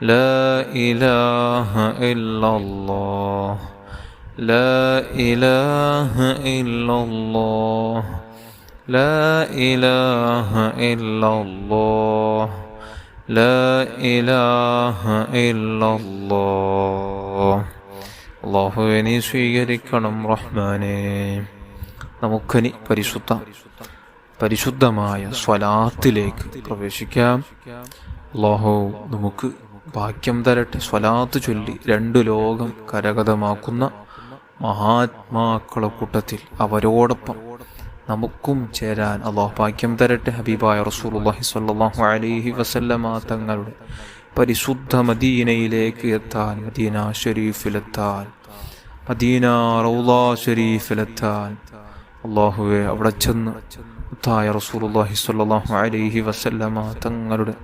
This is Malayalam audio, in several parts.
لا إله إلا الله لا إله إلا الله لا إله إلا الله لا إله إلا الله അല്ലാഹുവേ നീ സ്വീകരിക്കണം റഹ്മാനേ. നമുക്കിനി പരിശുദ്ധമായ സ്വലാത്തിലേക്ക് പ്രവേശിക്കാം. അല്ലാഹു നമുക്ക് ഭാഗ്യം തരട്ടെ. സ്വലാത്ത് ചൊല്ലി 2 ലോകം കരഗതമാക്കുന്ന മഹാത്മാക്കളെ കൂട്ടത്തിൽ അവരോടൊപ്പം നമുക്കും ചേരാൻ അല്ലാഹു ഭാഗ്യം തരട്ടെ. ഹബീബായ റസൂലുള്ളാഹി സ്വല്ലല്ലാഹു അലൈഹി വസല്ലമ തങ്ങളുടെ പരിശുദ്ധ മദീനയിലേക്ക് എത്താൻ, മദീന ഷരീഫിലെത്താൻ, മദീന റൗള ഷരീഫിലെത്താൻ അല്ലാഹുവേ അവിടെ ചെന്ന് മുത്തായ റസൂലുള്ളാഹി സ്വല്ലല്ലാഹു അലൈഹി വസല്ലമ തങ്ങളുടെ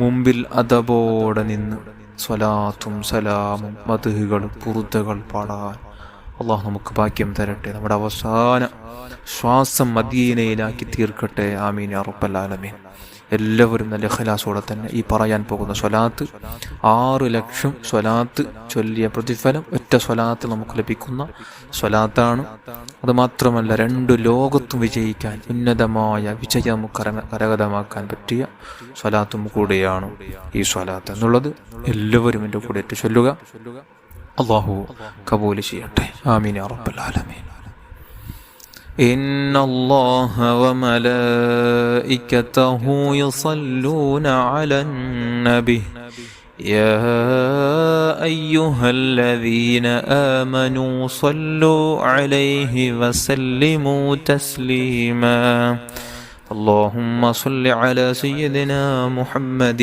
മുമ്പിൽ അദബോടെ നിന്ന് സ്വലാത്തും സലാമും മദ്ഹുകളും പുറുതകൾ പാടാൻ അല്ലാഹു നമുക്ക് ഭാഗ്യം തരട്ടെ. നമ്മുടെ അവസാന ശ്വാസം മദീനയിലാക്കി തീർക്കട്ടെ. ആമീൻ യാ റബ്ബൽ ആലമീൻ. എല്ലാവരും നല്ല ഇഖ്ലാസോടെ തന്നെ ഈ പറയാൻ പോകുന്ന സ്വലാത്ത് 6 ലക്ഷം സ്വലാത്ത് ചൊല്ലിയ പ്രതിഫലം ഒറ്റ സ്വലാത്ത് നമുക്ക് ലഭിക്കുന്ന സ്വലാത്താണ്. അതുമാത്രമല്ല 2 ലോകത്തും വിജയിക്കാൻ, ഉന്നതമായ വിജയം കരഗതമാക്കാൻ പറ്റിയ സ്വലാത്തും കൂടെയാണ് ഈ സ്വലാത്ത് എന്നുള്ളത് എല്ലാവരും എൻ്റെ കൂടെ ചൊല്ലുക. അല്ലാഹു കബൂൽ ചെയ്യട്ടെ. ആമീൻ യാ റബ്ബൽ ആലമീൻ. إن الله وملائكته يصلون على النبي يا أيها الذين آمنوا صلوا عليه وسلموا تسليما اللهم صل على سيدنا محمد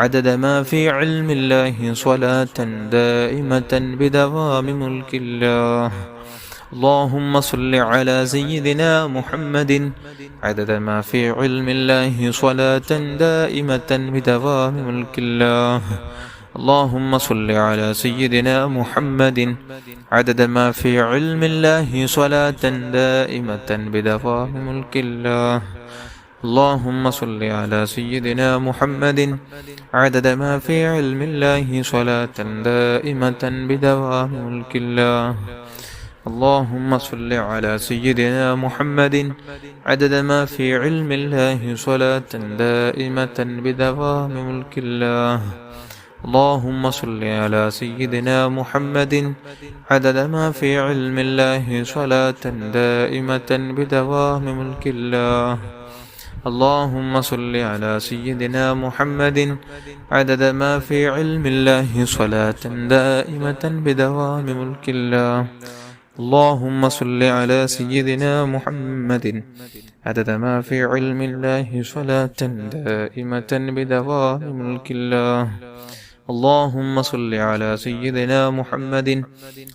عدد ما في علم الله صلاة دائمة بدوام ملك الله اللهم صل على سيدنا محمد عدد ما في علم الله صلاة دائمة بدوام ملك الله اللهم صل على سيدنا محمد عدد ما في علم الله صلاة دائمة بدوام ملك الله اللهم صل على سيدنا محمد عدد ما في علم الله صلاة دائمة بدوام ملك الله اللهم صل على سيدنا محمد عدد ما في علم الله صلاة دائمة بدوام ملك الله اللهم صل على سيدنا محمد عدد ما في علم الله صلاة دائمة بدوام ملك الله اللهم صل على سيدنا محمد عدد ما في علم الله صلاة دائمة بدوام ملك الله اللهم صل على سيدنا محمد عدد ما في علم الله صلاة دائمة بدوام ملك الله اللهم صل على سيدنا محمد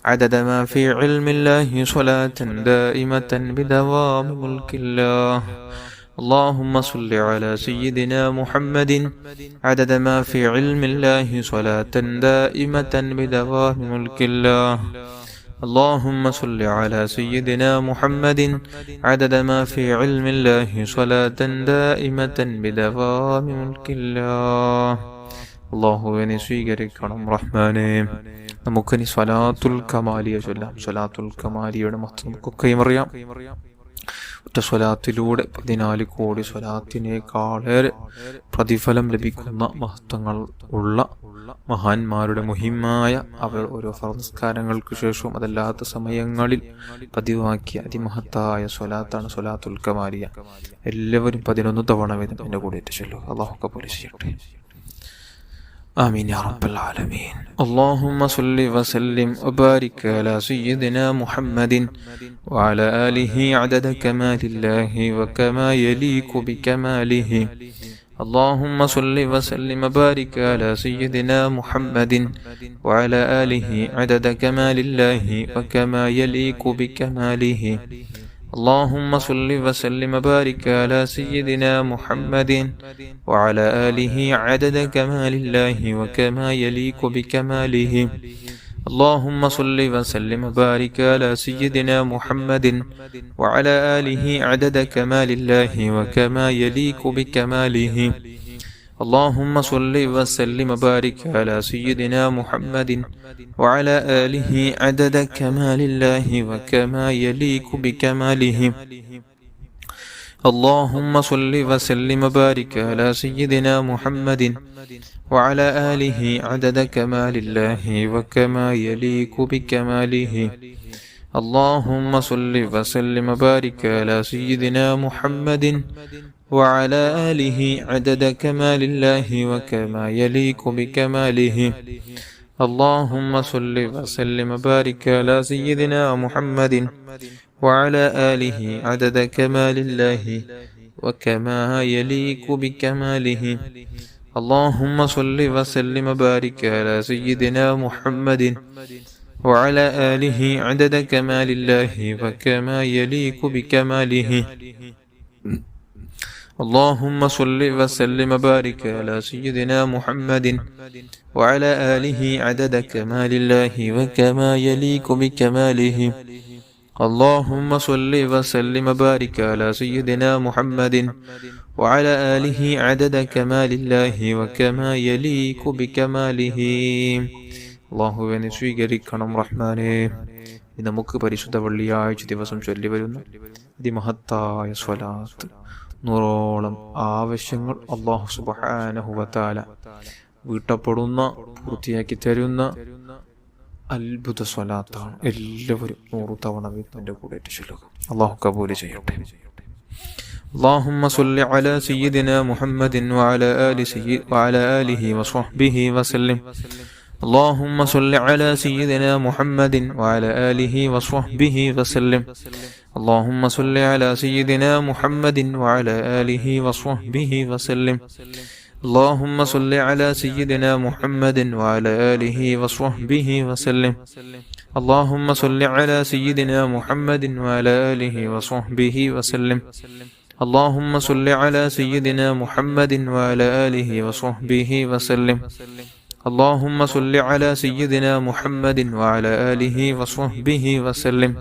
عدد ما في علم الله صلاة دائمة بدوام ملك الله اللهم صل على سيدنا محمد عدد ما في علم الله صلاة دائمة بدوام ملك الله اللهم صل على سيدنا محمد عدد ما في علم الله صلاة دائمة بدوام ملك الله അല്ലാഹുവിനെ സ്വീകരിക്കണം റഹ്മാനേ. നമുക്കിനി സ്വലാത്തുൽ കമാലിയ ചൊല്ലാം. സ്വലാത്തുൽ കമാലിയുടെ മഹത്വം നമുക്കൊക്കെയും അറിയാം. ഒറ്റ സ്വലാത്തിലൂടെ 14 കോടി സ്വലാത്തിനേക്കാളേറെ പ്രതിഫലം ലഭിക്കുന്ന മഹത്വങ്ങൾ ഉള്ള മഹാന്മാരുടെ മുഹിമായ അവർ ഓരോ ഫർദ് ശേഷവും അതല്ലാത്ത സമയങ്ങളിൽ പതിവാക്കിയ അതിമഹത്തായ സ്വലാത്താണ് സ്വലാത്തുൽ കമാലിയ. എല്ലാവരും 11 തവണ വീതം എൻ്റെ കൂടെ ചൊല്ലുക. അല്ലാഹു കബൂൽ ചെയ്യട്ടെ. آمين يا رب العالمين. اللهم صل وسلم وبارك على سيدنا محمد وعلى آله عدد كمال الله وكما يليق بكماله اللهم صل وسلم وبارك على سيدنا محمد وعلى آله عدد كمال الله وكما يليق بكماله اللهم صل وسلم وبارك على سيدنا محمد وعلى آله عدد كمال الله وكما يليق بكماله اللهم صل وسلم وبارك على سيدنا محمد وعلى آله عدد كمال الله وكما يليق بكماله اللهم صل وسلم وبارك على سيدنا محمد وعلى آله عدد كمال الله وكما يليق بكماله. اللهم صل وسلم وبارك على سيدنا محمد وعلى آله عدد كمال الله وكما يليق بكماله. اللهم صل وسلم وبارك على سيدنا محمد وعلى آله عدد كمال الله وكما يليق بكماله. اللهم صل وسلم وبارك على سيدنا محمد وعلى آله عدد كمال الله وكما يليق بكماله. اللهم صل وسلم وبارك على سيدنا محمد وعلى آله عدد كمال الله وكما يليق بكماله. اللهم صل وسلم وبارك على سيدنا محمد وعلى آله عدد كمال الله وكما يليق بكماله. اللهم صل وسلم وبارك على سيدنا محمد وعلى آله عدد كمال الله وكما يليق بكماله. അള്ളാഹുവിനെ സ്വീകരിക്കണം റഹ്മാനെ. നമുക്ക് പരിശുദ്ധ വെള്ളിയാഴ്ച ദിവസം ചൊല്ലി വരുന്ന അതിമഹത്തായ സ്വലാത്ത്, നൂറോളം ആവശ്യങ്ങൾ അള്ളാഹു സുബ്ഹാനഹു വ തആല വീട്ടപ്പെടുന്ന, പൂർത്തിയാക്കി തരുന്ന അത്ഭുത സ്വലാത്താണ്. എല്ലാവരും 100 തവണ വീട്ടിൻ്റെ കൂടെ ചൊല്ലുക. അള്ളാഹു കബൂൽ ചെയ്യട്ടെ. اللهم صل على سيدنا محمد وعلى آله وصحبه وسلم. اللهم صل على سيدنا محمد وعلى آله وصحبه وسلم. اللهم صل على سيدنا محمد وعلى آله وصحبه وسلم. اللهم صل على سيدنا محمد وعلى آله وصحبه وسلم. اللهم صل على سيدنا محمد وعلى آله وصحبه وسلم. اللهم صل على سيدنا محمد وعلى آله وصحبه وسلم. اللهم صل على سيدنا محمد وعلى آله وصحبه وسلم.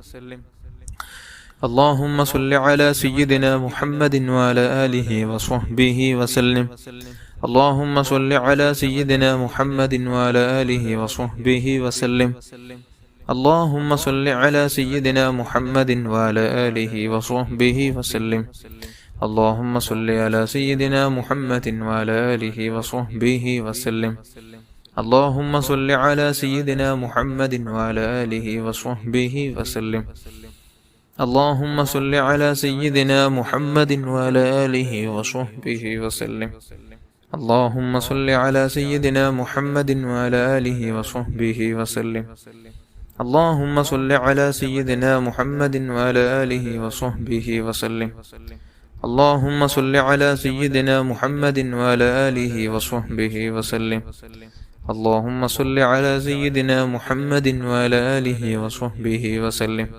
اللهم صل على سيدنا محمد وعلى آله وصحبه وسلم. اللهم صل على سيدنا محمد وعلى آله وصحبه وسلم. اللهم صل على سيدنا محمد وعلى آله وصحبه وسلم. اللهم صل على سيدنا محمد وعلى آله وصحبه وسلم. اللهم صل على سيدنا محمد وعلى آله وصحبه وسلم. اللهم صل على سيدنا محمد وعلى آله وصحبه وسلم. اللهم صل على سيدنا محمد وعلى آله وصحبه وسلم. اللهم صل على سيدنا محمد وعلى آله وصحبه وسلم. اللهم صل على سيدنا محمد وعلى آله وصحبه وسلم. اللهم صل على سيدنا محمد وعلى آله وصحبه وسلم.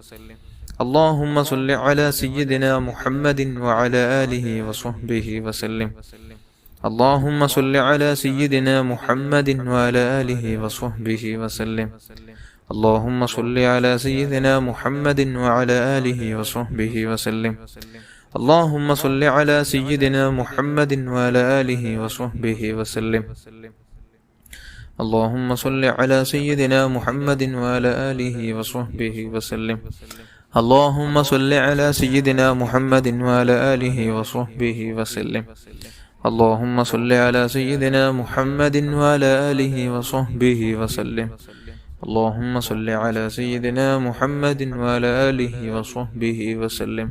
اللهم صل على سيدنا محمد وعلى آله وصحبه وسلم. اللهم صل على سيدنا محمد وعلى آله وصحبه وسلم. اللهم صل على سيدنا محمد وعلى آله وصحبه وسلم. اللهم صل على سيدنا محمد وعلى آله وصحبه وسلم. اللهم صل على سيدنا محمد وعلى آله وصحبه وسلم. اللهم صل على سيدنا محمد وعلى آله وصحبه وسلم. اللهم صل على سيدنا محمد وعلى آله وصحبه وسلم. اللهم صل على سيدنا محمد وعلى آله وصحبه وسلم.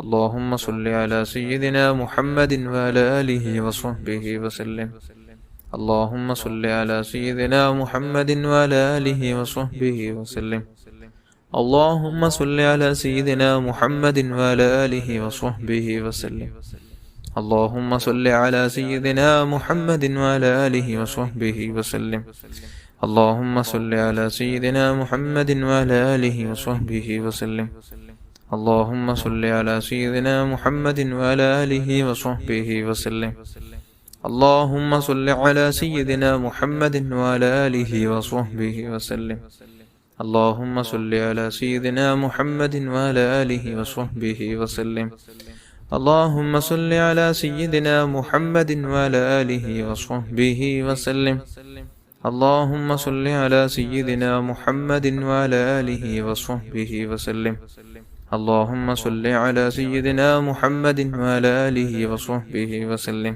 اللهم صل على سيدنا محمد وعلى آله وصحبه وسلم. اللهم صل على سيدنا محمد وعلى آله وصحبه وسلم. اللهم صل على سيدنا محمد وعلى آله وصحبه وسلم. اللهم صل على سيدنا محمد وعلى آله وصحبه وسلم. اللهم صل على سيدنا محمد وعلى آله وصحبه وسلم. اللهم صل على سيدنا محمد وعلى آله وصحبه وسلم. اللهم صل على سيدنا محمد وعلى آله وصحبه وسلم. اللهم صل على سيدنا محمد وعلى آله وصحبه وسلم. اللهم صل على سيدنا محمد وعلى آله وصحبه وسلم. اللهم صل على سيدنا محمد وعلى آله وصحبه وسلم. اللهم صل على سيدنا محمد وعلى آله وصحبه وسلم.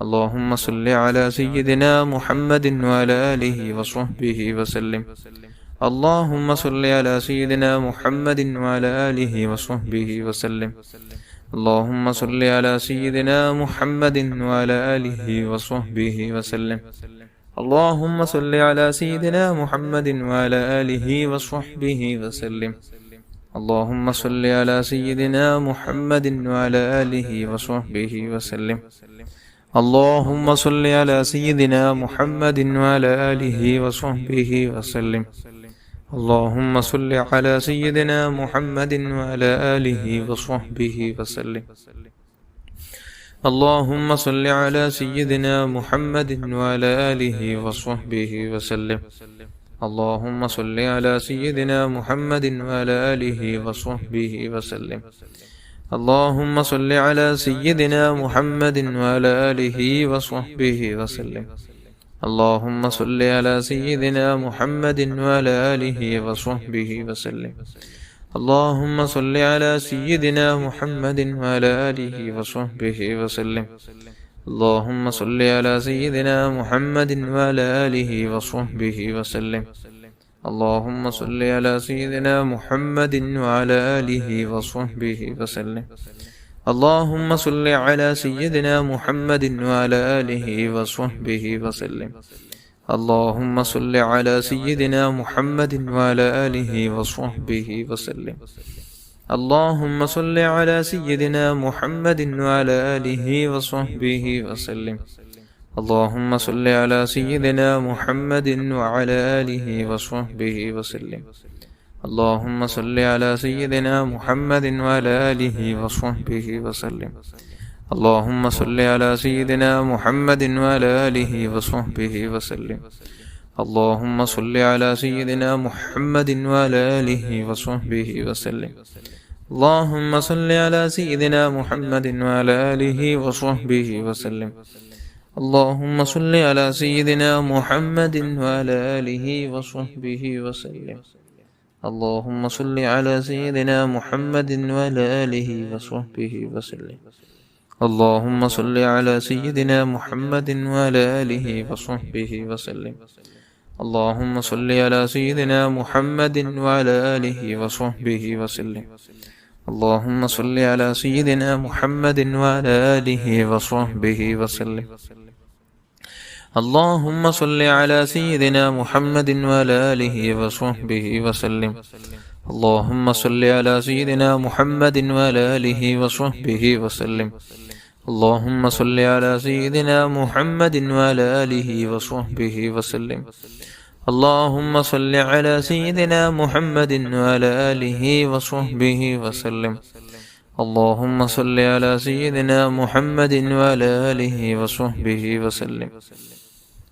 اللهم صل على سيدنا محمد وعلى آله وصحبه وسلم. اللهم صل على سيدنا محمد وعلى آله وصحبه وسلم. اللهم صل على سيدنا محمد وعلى آله وصحبه وسلم. اللهم صل على سيدنا محمد وعلى آله وصحبه وسلم. اللهم صل على سيدنا محمد وعلى آله وصحبه وسلم. اللهم صل على سيدنا محمد وعلى آله وصحبه وسلم. اللهم صل على سيدنا محمد وعلى آله وصحبه وسلم. اللهم صل على سيدنا محمد وعلى آله وصحبه وسلم. اللهم صل على سيدنا محمد وعلى آله وصحبه وسلم. اللهم صل على سيدنا محمد وعلى آله وصحبه وسلم. اللهم صل على سيدنا محمد وعلى آله وصحبه وسلم. اللهم صل على سيدنا محمد وعلى آله وصحبه وسلم. اللهم صل على سيدنا محمد وعلى آله وصحبه وسلم. اللهم صل على سيدنا محمد وعلى آله وصحبه وسلم. اللهم صل على سيدنا محمد وعلى آله وصحبه وسلم. اللهم صل على سيدنا محمد وعلى آله وصحبه وسلم. اللهم صل على سيدنا محمد وعلى آله وصحبه وسلم. اللهم صل على سيدنا محمد وعلى آله وصحبه وسلم. اللهم صل على سيدنا محمد وعلى آله وصحبه وسلم. اللهم صل على سيدنا محمد وعلى آله وصحبه وسلم. اللهم صل على سيدنا محمد وعلى آله وصحبه وسلم. اللهم صل على سيدنا محمد وعلى آله وصحبه وسلم. اللهم صل على سيدنا محمد وعلى آله وصحبه وسلم. اللهم صل على سيدنا محمد وعلى آله وصحبه وسلم. اللهم صل على سيدنا محمد وعلى آله وصحبه وسلم. اللهم صل على سيدنا محمد وعلى آله وصحبه وسلم. اللهم صل على سيدنا محمد وعلى آله وصحبه وسلم. اللهم صل على سيدنا محمد وعلى آله وصحبه وسلم. اللهم صل على سيدنا محمد وعلى آله وصحبه وسلم. اللهم صل على سيدنا محمد وعلى آله وصحبه وسلم. اللهم صل على سيدنا محمد وعلى آله وصحبه وسلم. اللهم صل على سيدنا محمد وعلى آله وصحبه وسلم.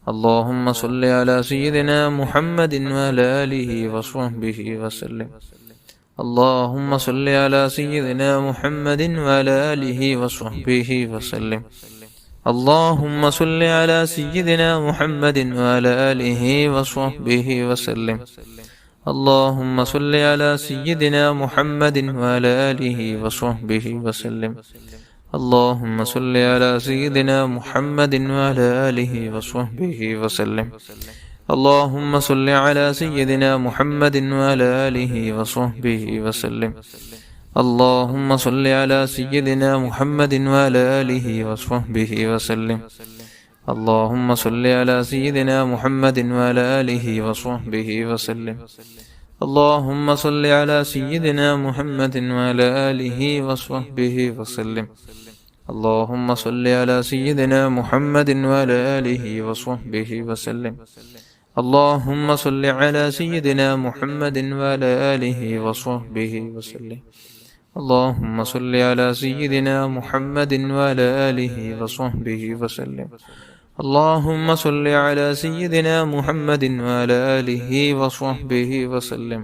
اللهم صل على سيدنا محمد وعلى آله وصحبه وسلم. اللهم صل على سيدنا محمد وعلى آله وصحبه وسلم. اللهم صل على سيدنا محمد وعلى آله وصحبه وسلم. اللهم صل على سيدنا محمد وعلى آله وصحبه وسلم. اللهم صل على سيدنا محمد وعلى آله وصحبه وسلم. اللهم صل على سيدنا محمد وعلى آله وصحبه وسلم. اللهم صل على سيدنا محمد وعلى آله وصحبه وسلم. اللهم صل على سيدنا محمد وعلى آله وصحبه وسلم. اللهم صل على سيدنا محمد وعلى آله وصحبه وسلم. اللهم صل على سيدنا محمد وعلى آله وصحبه وسلم. اللهم صل على سيدنا محمد وعلى آله وصحبه وسلم. اللهم صل على سيدنا محمد وعلى آله وصحبه وسلم. اللهم صل على سيدنا محمد وعلى آله وصحبه وسلم.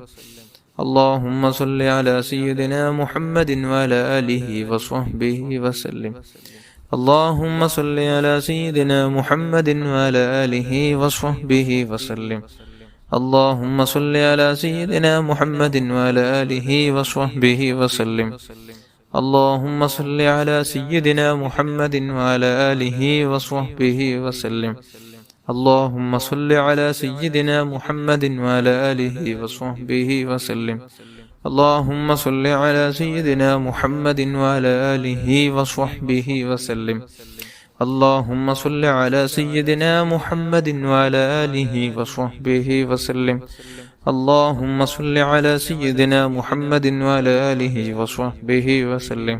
اللهم صل على سيدنا محمد وعلى آله وصحبه وسلم. اللهم صل على سيدنا محمد وعلى آله وصحبه وسلم. اللهم صل على سيدنا محمد وعلى آله وصحبه وسلم. اللهم صل على سيدنا محمد وعلى آله وصحبه وسلم. اللهم صل على سيدنا محمد وعلى آله وصحبه وسلم. اللهم صل على سيدنا محمد وعلى آله وصحبه وسلم. اللهم صل على سيدنا محمد وعلى آله وصحبه وسلم. اللهم صل على سيدنا محمد وعلى آله وصحبه وسلم.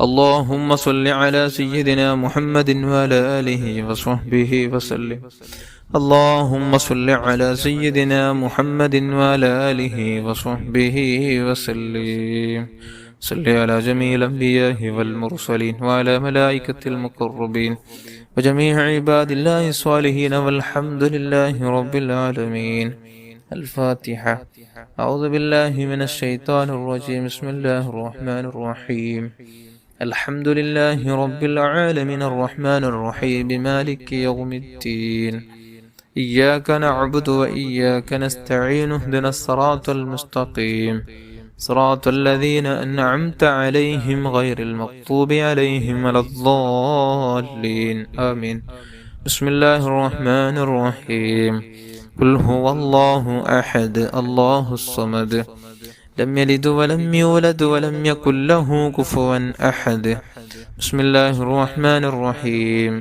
اللهم صل على سيدنا محمد وعلى آله وصحبه وسلم. اللهم صل على سيدنا محمد وعلى آله وصحبه وسلم. صل على جميع الأنبياء والمرسلين وعلى ملائكة المقربين وجميع عباد الله الصالحين والحمد لله رب العالمين. الفاتحة. أعوذ بالله من الشيطان الرجيم. بسم الله الرحمن الرحيم. الحمد لله رب العالمين الرحمن الرحيم مالك يوم الدين. إياك نعبد وإياك نستعين اهدنا الصراط المستقيم صراط الذين أنعمت عليهم غير المغضوب عليهم ولا الضالين آمين. بسم الله الرحمن الرحيم. قل هو الله أحد الله الصمد لم يلد ولم يولد ولم يكن له كفوا أحد. بسم الله الرحمن الرحيم.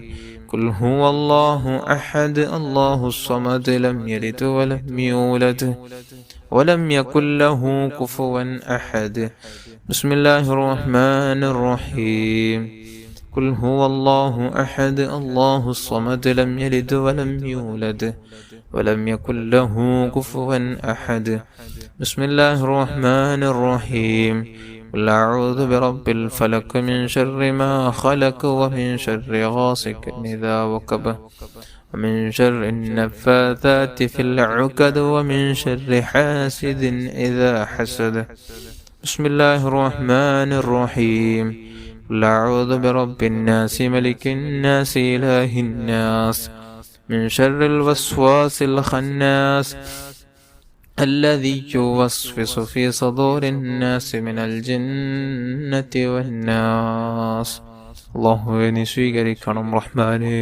قل هو الله أحد الله الصمد لم يلد ولم يولد ولم يكن له كفوا أحد. بسم الله الرحمن الرحيم. قل هو الله أحد الله الصمد لم يلد ولم يولد ولم يكن له كفوا أحد. بسم الله الرحمن الرحيم. قل أعوذ برب الفلق من شر ما خلق ومن شر غاسق إذا وقب ومن شر النفاثات في العقد ومن شر حاسد إذا حسد. بسم الله الرحمن الرحيم. قل أعوذ برب الناس ملك الناس إله الناس من شر الوسواس الخناس الذي يوسوس في صدور الناس من الجنة والناس. അല്ലാഹുവേ നീ സ്വീകരിക്കണം റഹ്മാനേ.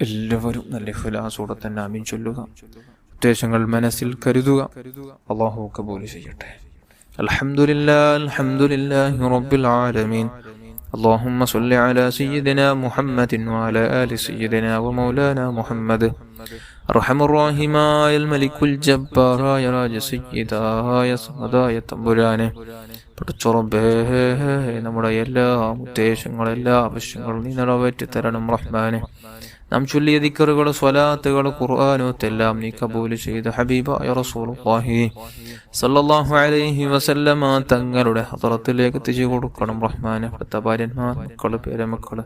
എല്ലാവരും നല്ല ഇഖ്ലാസോടെ തന്നെ ആമീൻ ചൊല്ലുക. ഉദ്ദേശങ്ങൾ മനസ്സിൽ കരുതുക. അല്ലാഹു കബൂൽ ചെയ്യട്ടെ. അൽഹംദുലില്ലാഹി അൽഹംദുലില്ലാഹി റബ്ബിൽ ആലമീൻ. اللهم صل على سيدنا محمد وعلى آل سيدنا ومولانا محمد. أرحم الراحمين الملك الجبار يا راج سيداയ സമദായ തമ്പുരാനെ, പടച്ചുറബേ നമ്മുടെ എല്ലാ ഉദ്ദേശങ്ങളും എല്ലാ ആവശ്യങ്ങളും നീ നിറവേറ്റി തരണം റഹ്മാനെ. നാം ചൊല്ലിയ ദിക്റുകൾ സ്വലാത്തുകൾ ഖുർആനോത്തെല്ലാം നീ കബൂൽ ചെയ്ത ഹബീബായ റസൂലുള്ളാഹി സല്ലല്ലാഹു അലൈഹി വസല്ലമ തങ്ങളുടെ ഹദറത്തിലേക്ക് എത്തിച്ചു കൊടുക്കണം റഹ്മാനെ. അവിടുത്തെ ഭാര്യന്മാർ, മക്കള്, പേരമക്കള്,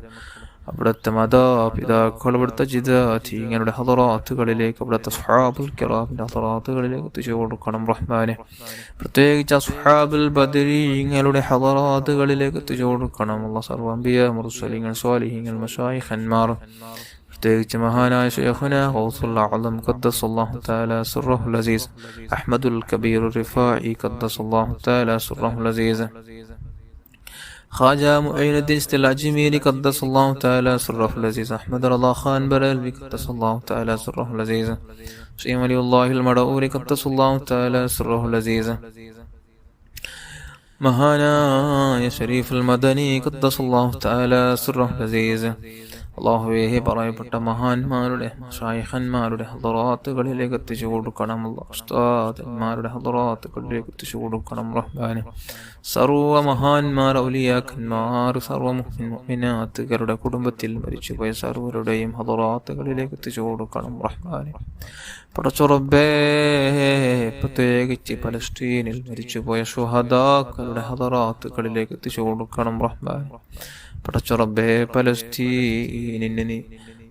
അവിടുത്തെ മാതാപിതാക്കൾ, അവിടുത്തെ ജിദാതീങ്ങളുടെ ഹദറാത്തുകളിലേക്ക്, അവിടുത്തെ സ്വഹാബുൽ കിറാമിന്റെ ഹദറാത്തുകളിലേക്ക് എത്തിച്ചു കൊടുക്കണം റഹ്മാനെ. പ്രത്യേകിച്ച് അസ്ഹാബുൽ ബദരീങ്ങളുടെ ഹദറാത്തുകളിലേക്ക് എത്തിച്ചു കൊടുക്കണം. അല്ലാഹ് സർവ്വ അംബിയാ മുർസലീങ്ങൾ സ്വാലിഹീങ്ങൾ മശായിഖന്മാർ, പ്രത്യേകിച്ച് മഹാനായ ശൈഖുനാ ഗൗസുൽ അഅ്ലം ഖദ്ദസല്ലാഹു തആല സിർറഹുൽ അസീസ് അഹ്മദുൽ കബീർ റിഫാഇ ഖദ്ദസല്ലാഹു തആല സിർറഹുൽ അസീസ് ഖാജ മുഈനുദ്ദീൻ അജ്മീരി ഖദ്ദസല്ലാഹു തആല സിർറഹുൽ അസീസ് അഹ്മദ് റളാ ഖാൻ ബറൽവി ഖദ്ദസല്ലാഹു തആല സിർറഹുൽ അസീസ് സയ്യിദ് വലിയുല്ലാഹിൽ മദഊരി ഖദ്ദസല്ലാഹു തആല സിർറഹുൽ അസീസ് മഹാനായ ശരീഫുൽ മദനി ഖദ്ദസല്ലാഹു തആല സിർറഹുൽ അസീസ്. അല്ലാഹുവേ, പറയപ്പെട്ട മഹാന്മാരുടെ ശൈഖന്മാരുടെ ഹദറാത്തുകളിലേക്ക് എത്തിച്ചു കൊടുക്കണം. ഉസ്താദന്മാരുടെ ഹദറാത്തുകളിലേക്ക് എത്തിച്ചു കൊടുക്കണം റഹ്മാനെ. സർവ്വ മഹാന്മാർ, ഔലിയാക്കന്മാർ, സർവ്വ മുഅ്മിനാത്തുകളുടെ കുടുംബത്തിൽ മരിച്ചുപോയ സർവരുടെയും ഹദറാത്തുകളിലേക്ക് എത്തിച്ചു കൊടുക്കണം റഹ്മാനെ. പടച്ചുറബേ, പ്രത്യേകിച്ച് പലസ്തീനിൽ മരിച്ചുപോയ ശുഹദാക്കളുടെ ഹദറാത്തുകളിലേക്ക് എത്തിച്ചു കൊടുക്കണം റഹ്മാനെ. പടച്ചുറബേ,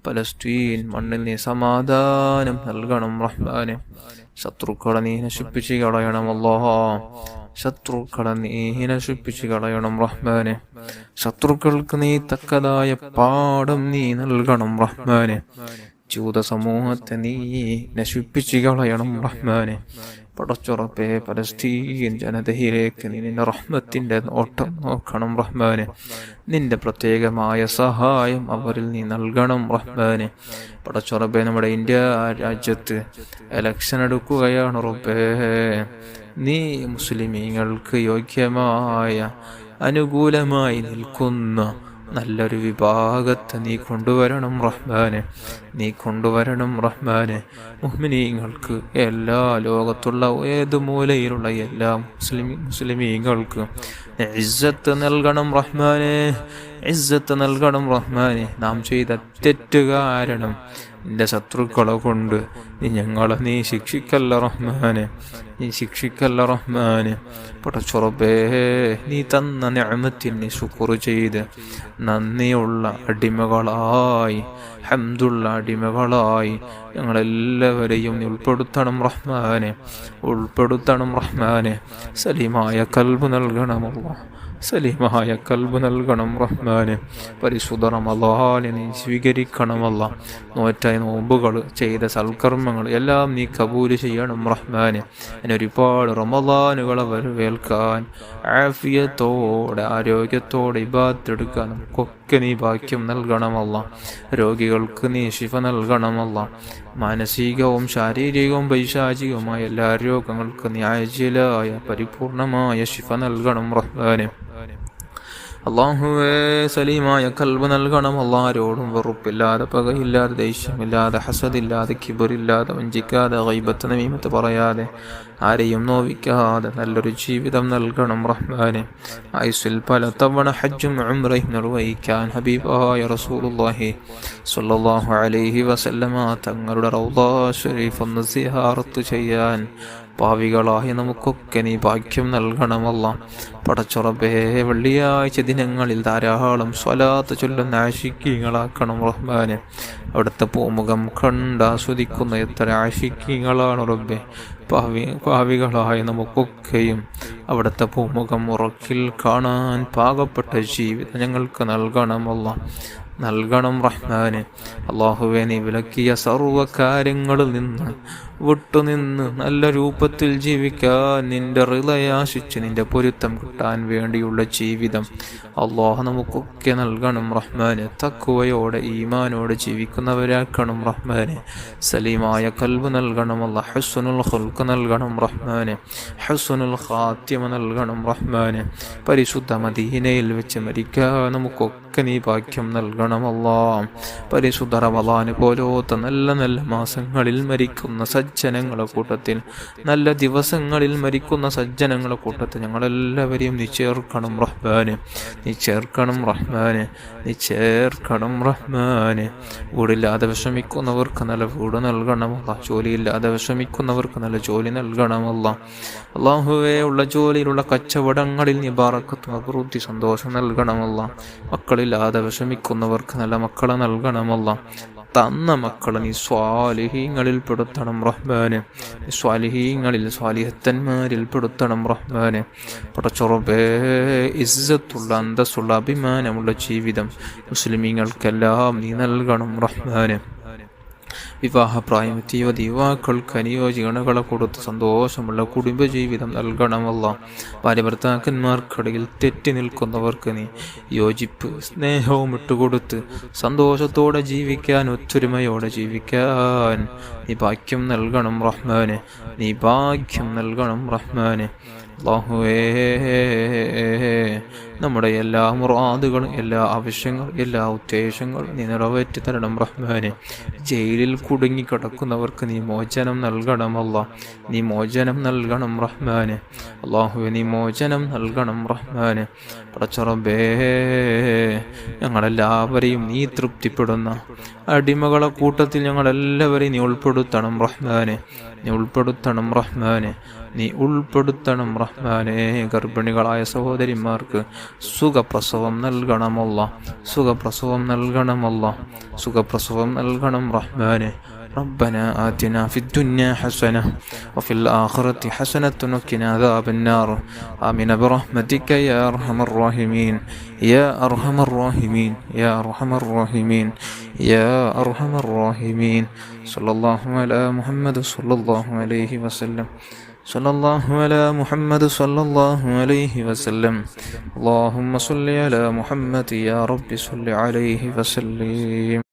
പലസ്തീൻ മണ്ണിൽ നീ സമാധാനം നൽകണം റഹ്മാനെ. ശത്രുക്കളെ നീ നശിപ്പിച്ച് കളയണമല്ലോ. ശത്രുക്കളെ നീ നശിപ്പിച്ച് കളയണം റഹ്മാനെ. ശത്രുക്കൾക്ക് നീ തക്കതായ പാഠം നീ നൽകണം റഹ്മാനെ. ജൂത സമൂഹത്തെ നീ നശിപ്പിച്ച് കളയണം റഹ്മാനെ. പടച്ചുറപ്പെ പലസ്തീൻ ജനതയിലേക്ക് നീ നിന്റെ റഹ്മത്തിന്റെ നോട്ടം നോക്കണം റഹ്മാനെ. നിന്റെ പ്രത്യേകമായ സഹായം അവരിൽ നീ നൽകണം റഹ്മാനെ. പടച്ചുറപ്പെ നമ്മുടെ ഇന്ത്യ രാജ്യത്ത് എലക്ഷൻ എടുക്കുകയാണ് റബ്ബേ. നീ മുസ്ലിമീങ്ങൾക്ക് യോഗ്യമായ അനുകൂലമായി നിൽക്കുന്ന നല്ലൊരു വിഭാഗത്തെ നീ കൊണ്ടുവരണം റഹ്മാനെ. നീ കൊണ്ടുവരണം റഹ്മാനെ. മുഅ്മിനീങ്ങൾക്ക് എല്ലാ ലോകത്തുള്ള ഏത് മൂലയിലുള്ള എല്ലാ മുസ്ലിമീങ്ങൾക്ക് ഇസ്സത്ത് നൽകണം റഹ്മാനെ. ഇസ്സത്ത് നൽകണം റഹ്മാനെ. നാം ചെയ്ത തെറ്റ് കാരണം നിന്റെ ശത്രുക്കളെ കൊണ്ട് നീ ശിക്ഷിക്കല്ല റഹ്മാനെ. നീ ശിക്ഷിക്കല്ല റഹ്മാനെ. പടച്ചുറബേ, നീ തന്ന നിഅമത്തിന് ശുക്ർ ചെയ്ത് നന്ദിയുള്ള അടിമകളായി, ഹംദുള്ള അടിമകളായി ഞങ്ങളെല്ലാവരെയും നീ ഉൾപ്പെടുത്തണം റഹ്മാനെ. ഉൾപ്പെടുത്തണം റഹ്മാനെ. സലീമായ കൽബ് നൽകണമല്ലോ. സലീമായ കൽബ് നൽകണം റഹ്മാനെ. പരിശുദ്ധ റമളാനെ നീ സ്വീകരിക്കണമല്ല. നോറ്റായ നോമ്പുകൾ, ചെയ്ത സൽക്കർമ്മങ്ങൾ എല്ലാം നീ കബൂൽ ചെയ്യണം റഹ്മാനെ. അതിന് ഒരുപാട് റമളാനുകളെ വരവേൽക്കാൻ ആഫിയത്തോടെ ആരോഗ്യത്തോടെ ഇബാദത്തെടുക്കാൻ നമുക്കൊക്കെ നീ ഭാഗ്യം നൽകണമല്ല. രോഗികൾക്ക് നീ ശിഫ നൽകണമല്ല. മാനസികവും ശാരീരികവും പൈശാചികവുമായ എല്ലാ രോഗങ്ങൾക്ക് നീ ആജിലായ പരിപൂർണമായ ശിഫ നൽകണം റഹ്മാനെ. അല്ലാഹുവേ, സലീമായ കൽബ് നൽകണം. ആരോടും വെറുപ്പില്ലാതെ, പകയില്ലാതെ, ദേഷ്യമില്ലാതെ, ഹസദില്ലാതെ, കിബറില്ലാതെ, വഞ്ചിക്കാതെ, ഗൈബത്ത് നമീമത്ത് പറയാതെ, ആരെയും നോവിക്കാതെ നല്ലൊരു ജീവിതം നൽകണം റഹ്മാനെ. ആയുസ്സിൽ പല തവണ ഹജ്ജും ഉംറയും നിർവഹിക്കാൻ ഹബീബായ റസൂലുള്ളാഹി സ്വല്ലല്ലാഹു അലൈഹി വസല്ലമ തങ്ങളുടെ റൗള ശരീഫ് ഒന്ന് സിയാറത്ത് ചെയ്യാൻ പാവികളായി നമുക്കൊക്കെ നീ ഭാഗ്യം നൽകണമല്ല. പടച്ചുറബേ, വെള്ളിയാഴ്ച ദിനങ്ങളിൽ ധാരാളം സ്വലാത്ത് ചൊല്ലുന്ന ആശിക്കീങ്ങളാക്കണം റഹ്മാനെ. അവിടുത്തെ പൂമുഖം കണ്ടാസ്വദിക്കുന്ന എത്ര ആശിക്കീങ്ങളാണ് റബ്ബെ. പാവികളായ നമുക്കൊക്കെയും അവിടുത്തെ പൂമുഖം ഉറക്കിൽ കാണാൻ പാകപ്പെട്ട ജീവിതം ഞങ്ങൾക്ക് നൽകണമല്ല. നൽകണം റഹ്മാനെ. അല്ലാഹുവേ, നീ വിലക്കിയ സർവ്വകാര്യങ്ങളിൽ നിന്ന് വിട്ടുനിന്ന് നല്ല രൂപത്തിൽ ജീവിക്കാൻ, നിന്റെ റിളയാശിച്ച് നിന്റെ പൊരുത്തം കിട്ടാൻ വേണ്ടിയുള്ള ജീവിതം അല്ലാഹ് നമുക്കൊക്കെ നൽകണം റഹ്മാനെ. തഖ്വയോടെ ഈമാനോടെ ജീവിക്കുന്നവരാക്കണം റഹ്മാനെ. സലീമായ കൽബ് നൽകണം അല്ലാ. ഹുസ്നുൽ ഖുൽഖ് നൽകണം റഹ്മാനെ. ഹുസ്നുൽ ഖാത്തിമ നൽകണം റഹ്മാനെ. പരിശുദ്ധ മദീനയിൽ വെച്ച് മരിക്കാൻ നമുക്കൊക്കെ നീ ഭാഗ്യം നൽകണമല്ലാ. പരിശുദ്ധ റമളാൻ പോലത്തെ നല്ല നല്ല മാസങ്ങളിൽ മരിക്കുന്ന സജ്ജനങ്ങളെ കൂട്ടത്തിൽ, നല്ല ദിവസങ്ങളിൽ മരിക്കുന്ന സജ്ജനങ്ങളെ കൂട്ടത്തിൽ ഞങ്ങളെല്ലാവരെയും നീ ചേർക്കണം റഹ്മാനെ. നീ ചേർക്കണം റഹ്മാനെ. നീ ചേർക്കണം റഹ്മാനെ. വീടില്ലാതെ വിഷമിക്കുന്നവർക്ക് നല്ല വീട് നൽകണമല്ല. ജോലിയില്ലാതെ വിഷമിക്കുന്നവർക്ക് നല്ല ജോലി നൽകണമല്ല. അല്ലാഹുവേ, ഉള്ള ജോലിയിലുള്ള കച്ചവടങ്ങളിൽ നീ ബറക്കത്തും അഭിവൃദ്ധി സന്തോഷം നൽകണമല്ല. മക്കളില്ലാതെ വിഷമിക്കുന്നവർക്ക് നല്ല മക്കളെ നൽകണമല്ല. തന്ന മക്കളെ നീ സ്വാലിഹീങ്ങളിൽ പെടുത്തണം റഹ്മാനെ. സ്വാലിഹീങ്ങളിൽ, സ്വാലിഹത്തന്മാരിൽ പെടുത്തണം റഹ്മാനെ. പടച്ചുറബേ, ഇസ്സത്തുള്ള അന്തസ്സുള്ള അഭിമാനമുള്ള ജീവിതം മുസ്ലിമീങ്ങൾക്കെല്ലാം നീ നൽകണം റഹ്മാനെ. വിവാഹപ്രായമെത്തിയ യുവാക്കൾക്ക് അനുയോജ്യണകളെ കൊടുത്ത് സന്തോഷമുള്ള കുടുംബജീവിതം നൽകണമല്ല. ഭാര്യ ഭർത്താക്കന്മാർക്കിടയിൽ തെറ്റി നിൽക്കുന്നവർക്ക് നീ യോജിപ്പ്, സ്നേഹവും ഇട്ടുകൊടുത്ത് സന്തോഷത്തോടെ ജീവിക്കാൻ, ഒത്തൊരുമയോടെ ജീവിക്കാൻ നീ ഭാഗ്യം നൽകണം റഹ്മാനെ. നീ ഭാഗ്യം നൽകണം റഹ്മാനെ. അല്ലാഹുവേ, നമ്മുടെ എല്ലാ മുറാദുകളും, എല്ലാ ആവശ്യങ്ങളും, എല്ലാ ഉദ്ദേശങ്ങളും നീ നിറവേറ്റി തരണം റഹ്മാനെ. ജയിലിൽ കുടുങ്ങിക്കിടക്കുന്നവർക്ക് നീ മോചനം നൽകണമല്ല. നീ മോചനം നൽകണം റഹ്മാനെ. അല്ലാഹുവേ, നീ മോചനം നൽകണം റഹ്മാനെ. പടച്ചറബേ, ഞങ്ങളെല്ലാവരെയും നീ തൃപ്തിപ്പെടുന്ന അടിമകളെ കൂട്ടത്തിൽ ഞങ്ങളെല്ലാവരെയും നീ ഉൾപ്പെടുത്തണം റഹ്മാനെ. നീ ഉൾപ്പെടുത്തണം റഹ്മാനെ. നീ ഉൾപ്പെടുത്തണം റഹ്മാനെ. ഗർഭിണികളായ സഹോദരിമാർക്ക് സുഖപ്രസവം നൽകണമല്ല. സുഖപ്രസവം നൽകണമല്ല. സുഖപ്രസവം നൽകണം റഹ്മാനെ. ربنا آتنا في الدنيا حسنة وفي الآخرة حسنة وقنا عذاب النار آمين برحمتك يا أرحم الراحمين يا أرحم الراحمين يا أرحم الراحمين يا أرحم الراحمين صلى الله على محمد صلى الله عليه وسلم صلى الله على محمد صلى الله عليه وسلم اللهم صل على محمد يا رب صل عليه وسلم.